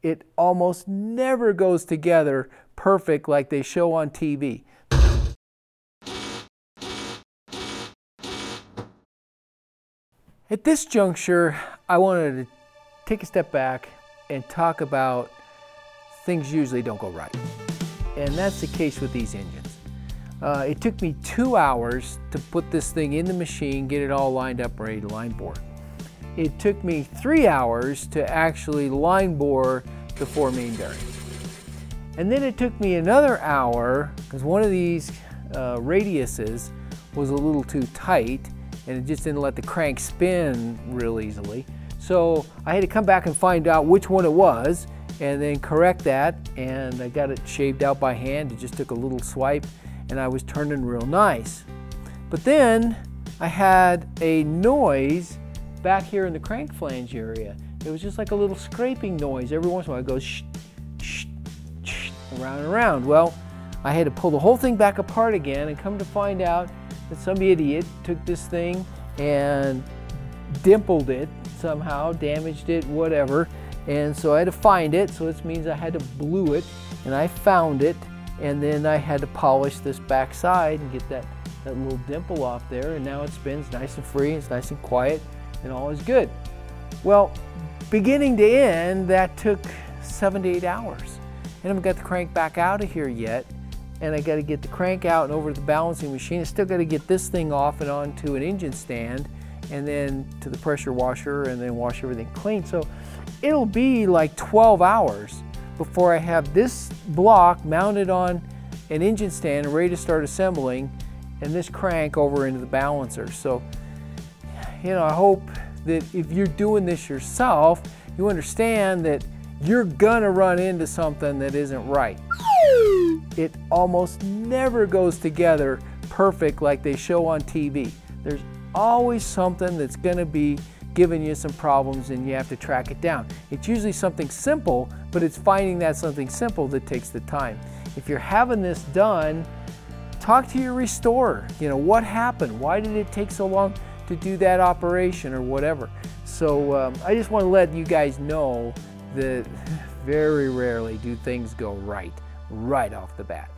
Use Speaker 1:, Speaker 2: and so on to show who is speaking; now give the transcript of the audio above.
Speaker 1: It almost never goes together perfect like they show on TV. At this juncture, I wanted to take a step back and talk about things usually don't go right. And that's the case with these engines. It took me 2 hours to put this thing in the machine, get it all lined up, ready to line bore. It took me 3 hours to actually line bore the 4 main bearings. And then it took me another hour because one of these radiuses was a little too tight and it just didn't let the crank spin real easily. So I had to come back and find out which one it was and then correct that, and I got it shaved out by hand. It just took a little swipe and I was turning real nice. But then I had a noise back here in the crank flange area. It was just like a little scraping noise. Every once in a while it goes shh, shh, shh, around and around. Well, I had to pull the whole thing back apart again and come to find out that some idiot took this thing and dimpled it somehow, damaged it, whatever. And so I had to find it, so this means I had to blue it, and I found it, and then I had to polish this back side and get that little dimple off there, and now it spins nice and free, it's nice and quiet, and all is good. Well, beginning to end, that took 7 to 8 hours. And I haven't got the crank back out of here yet, and I got to get the crank out and over to the balancing machine. I still got to get this thing off and onto an engine stand, and then to the pressure washer, and then wash everything clean. So it'll be like 12 hours before I have this block mounted on an engine stand and ready to start assembling, and this crank over into the balancer. So, you know, I hope that if you're doing this yourself, you understand that you're gonna run into something that isn't right. It almost never goes together perfect like they show on TV. There's always something that's gonna be giving you some problems and you have to track it down. It's usually something simple, but it's finding that something simple that takes the time. If you're having this done, talk to your restorer. You know, what happened? Why did it take so long to do that operation or whatever? So I just want to let you guys know that very rarely do things go right off the bat.